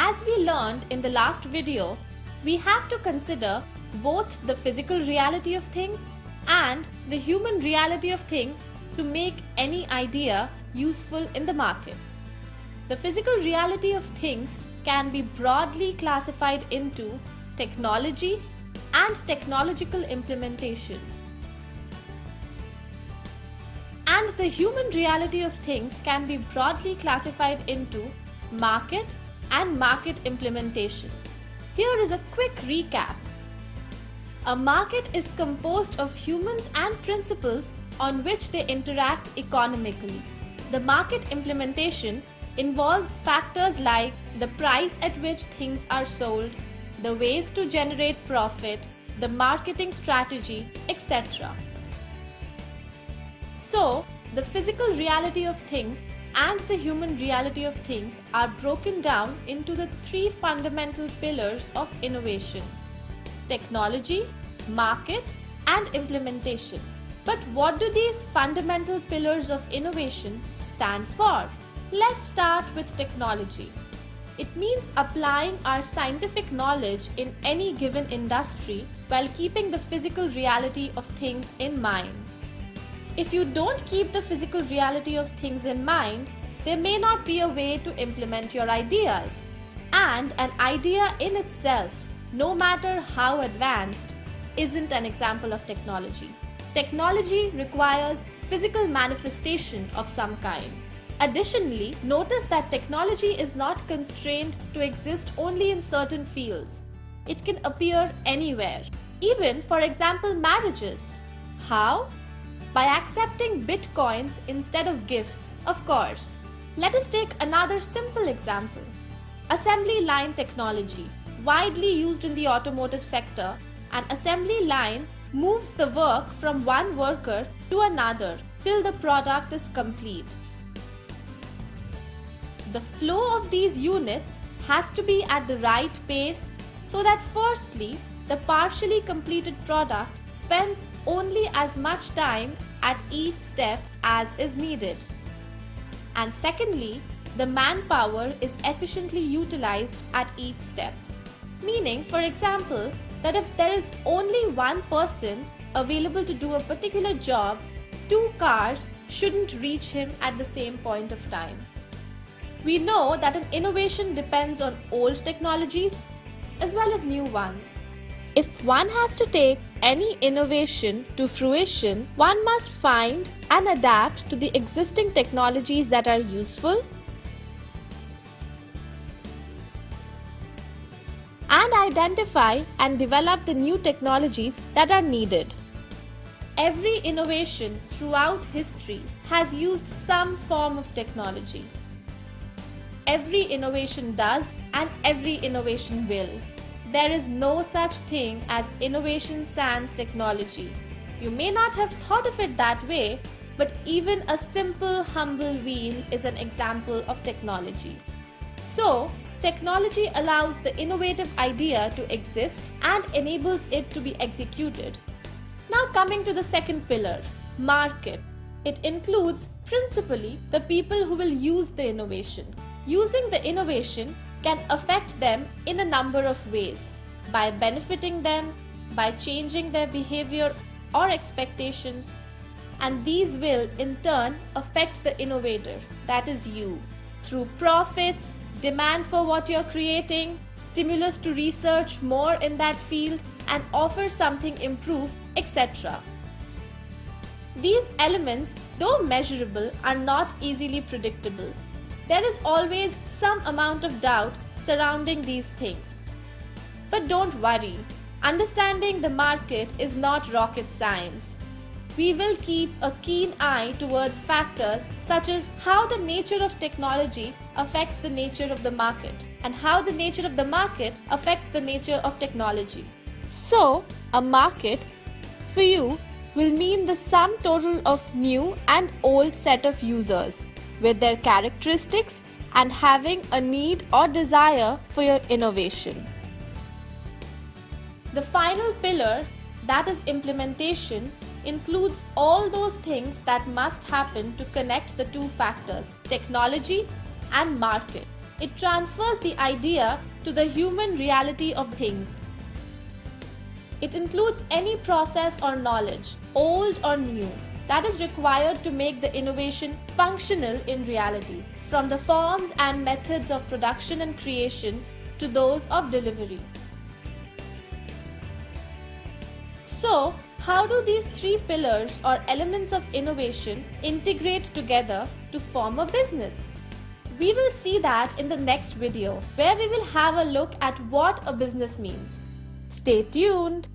As we learned in the last video, we have to consider both the physical reality of things and the human reality of things to make any idea useful in the market. The physical reality of things can be broadly classified into technology and technological implementation. And the human reality of things can be broadly classified into market and market implementation. Here is a quick recap. A market is composed of humans and principles on which they interact economically. The market implementation involves factors like the price at which things are sold, the ways to generate profit, the marketing strategy, etc. So, the physical reality of things and the human reality of things are broken down into the three fundamental pillars of innovation: technology, market, and implementation. But what do these fundamental pillars of innovation stand for? Let's start with technology. It means applying our scientific knowledge in any given industry while keeping the physical reality of things in mind. If you don't keep the physical reality of things in mind, there may not be a way to implement your ideas. And an idea in itself, no matter how advanced, isn't an example of technology. Technology requires physical manifestation of some kind. Additionally, notice that technology is not constrained to exist only in certain fields. It can appear anywhere. Even, for example, marriages. How? By accepting bitcoins instead of gifts, of course. Let us take another simple example. Assembly line technology, widely used in the automotive sector. An assembly line moves the work from one worker to another till the product is complete. The flow of these units has to be at the right pace so that firstly, the partially completed product spends only as much time at each step as is needed. And secondly, the manpower is efficiently utilized at each step. Meaning, for example, that if there is only one person available to do a particular job, 2 cars shouldn't reach him at the same point of time. We know that an innovation depends on old technologies as well as new ones. If one has to take any innovation to fruition, one must find and adapt to the existing technologies that are useful and identify and develop the new technologies that are needed. Every innovation throughout history has used some form of technology. Every innovation does and every innovation will. There is no such thing as innovation sans technology. You may not have thought of it that way, but even a simple, humble wheel is an example of technology. So, technology allows the innovative idea to exist and enables it to be executed. Now coming to the second pillar, market. It includes principally the people who will use the innovation. Using the innovation can affect them in a number of ways, by benefiting them, by changing their behavior or expectations, and these will in turn affect the innovator, that is you, through profits, demand for what you're creating, stimulus to research more in that field and offer something improved, etc. These elements, though measurable, are not easily predictable. There is always some amount of doubt surrounding these things. But don't worry, understanding the market is not rocket science. We will keep a keen eye towards factors such as how the nature of technology affects the nature of the market and how the nature of the market affects the nature of technology. So, a market for you will mean the sum total of new and old set of users with their characteristics and having a need or desire for your innovation. The final pillar, that is implementation, includes all those things that must happen to connect the two factors, technology and market. It transfers the idea to the human reality of things. It includes any process or knowledge, old or new, that is required to make the innovation functional in reality, from the forms and methods of production and creation to those of delivery. So, how do these three pillars or elements of innovation integrate together to form a business? We will see that in the next video, where we will have a look at what a business means. Stay tuned!